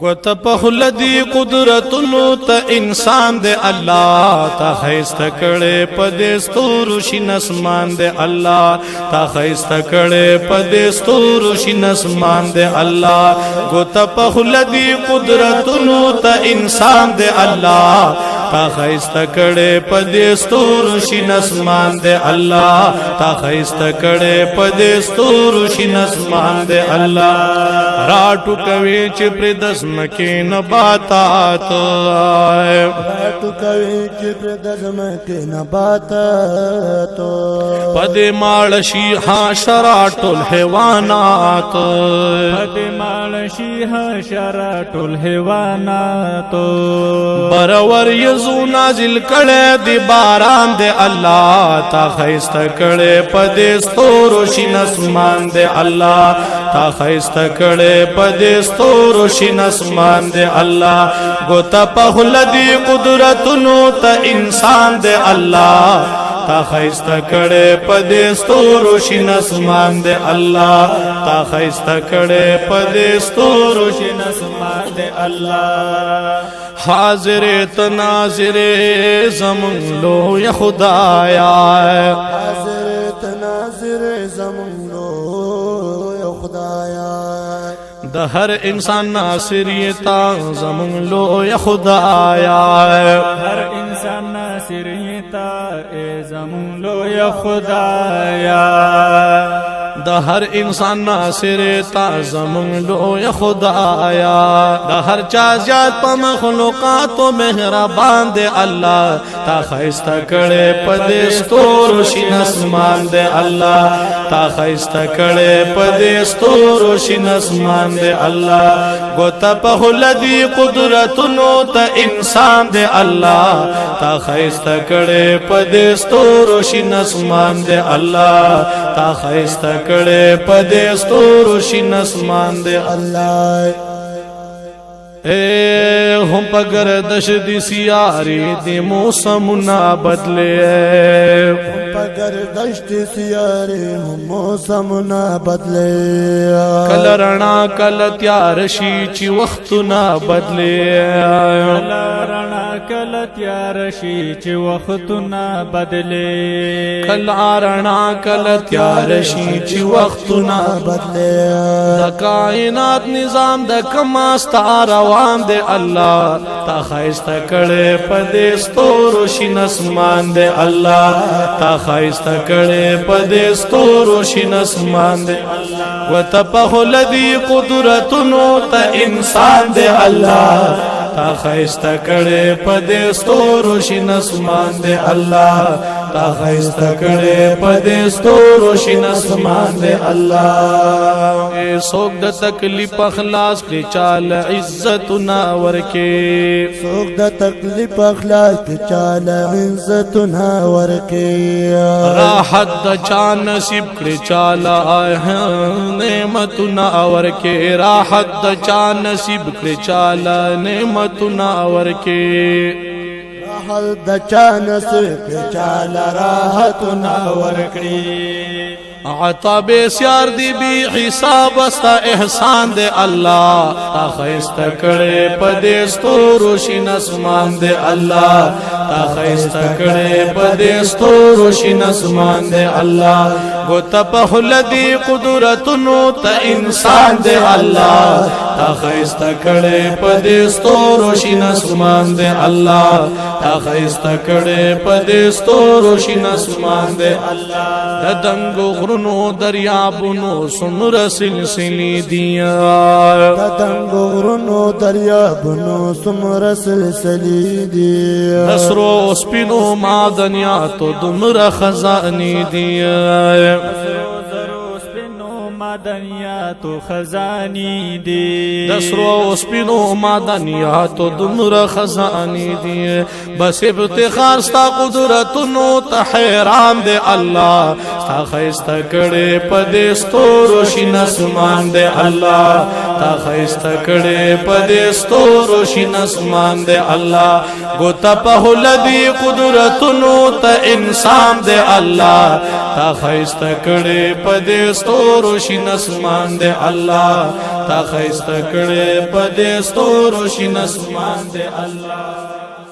گوت پخلدی قدرتنو تا انسان دے اللہ تا خیست کڑے پدستور شین اسمان دے اللہ تا خیست کڑے پدستور شین اسمان دے اللہ گوت پخلدی قدرتنو تا انسان دے اللہ تا خیست کڑے پدستور شین اسمان دے اللہ تا خیست کڑے پدستور شین اسمان دے اللہ راٹو کوي چې پر دسمکې نباتات راټو کوي چې پر دسمکې نباتات پدې ماړ شي حشرات الحيوانات پدې ماړ شي حشرات الحيوانات برور یزو نازل کړه دی باران دے الله تا خیست کړه پدې ستورو شین اسمان دے الله تا خیست کړه پدې ستورو شین اسمان دے اللہ گوتا پخلدی قدرتنو تا انسان دے اللہ تا خیست کڑے پدے ستورو شین اسمان دے اللہ تا خیست کڑے پدے ستورو شین اسمان دے اللہ حاضر تناظر زمن لو یا خدایا حاضر تناظر زمن لو یا خدایا د هر انسان ناصریتا زمون لو یا خدایا هر انسان ناصریتا ای زمون لو یا خدایا د هر انسان ناصریتا زمون لو یا خدایا د هر چا زیات په مخلوقات او مهربان دے الله تا خیست کړه پدې ستورو شین اسمان دے الله تا خیست کړه پدې ستورو شین اسمان دے اللہ گوتا پخلدی قدرتنو تا انسان دے اللہ تا خیست کڑے پدستورو شین اسمان دے اللہ تا خیست کڑے پدستورو شین اسمان دے اللہ اے ہم پگردش دی سیاری دی موسمنا بدلے پگردش دی سیاری موسمنا بدلے کل رنا کل تیارشی چی وقتنا بدلے کل رنا کل تیارشی چی وقتنا بدلے کل رنا کل تیارشی چی وقتنا بدلے دا کائنات نظام دا کماستا روان دے اللہ تا خیست کڑے پدے ستورو شین اسمان دے اللہ تا خیست کڑے پدے ستورو شین اسمان دے اللہ و تپخلدی قدرتنو تا انسان دے اللہ تا خیست کڑے پدے ستورو شین اسمان دے اللہ تا خیست کڑے پدے ستورو شین اسمان دے اللہ اے سوک دا تکلیف اخلاص کی چال عزتنا ورکے سوک دا تکلیف اخلاص کی چال عزتنا ورکے راحت دا چان نصیب کی چال نعمتنا ورکے راحت دا چان نصیب کی چال نعمتنا ورکے حل د چانس په چال راحتنا ورکړي عطا بے سیار دی بی حساب استا احسان دے اللہ تا خیست کڑے پدے ستورو شین اسمان دے اللہ تا خیست کڑے پدے ستورو شین اسمان دے اللہ گوتا پخلدی قدرتنو تا انسان دے اللہ تا خیست کڑے پدے ستورو شین اسمان دے اللہ تا خیست کڑے پدے ستورو شین اسمان دے اللہ دنگو غرنو دریابونو سمر سلسلی دیا دنگو غرنو دریابونو سمر سلسلی دیا نصرو سپینو معدنیاتو دمر خزانی دیا معدنیات و خزانی دی دسرو سپینو معدنیات و دمر خزانی دی بس ابتخار ستا قدرتنو تا حیران دے اللہ ستا خیست کڑے پدے ستورو شین اسمان دے اللہ تا خیست کڑے پدستور شین اسمان دے اللہ گوتا پہلدی قدرتنو تا انسان دے اللہ تا خیست کڑے پدستور شین اسمان دے اللہ تا خیست کڑے پدستور شین اسمان دے اللہ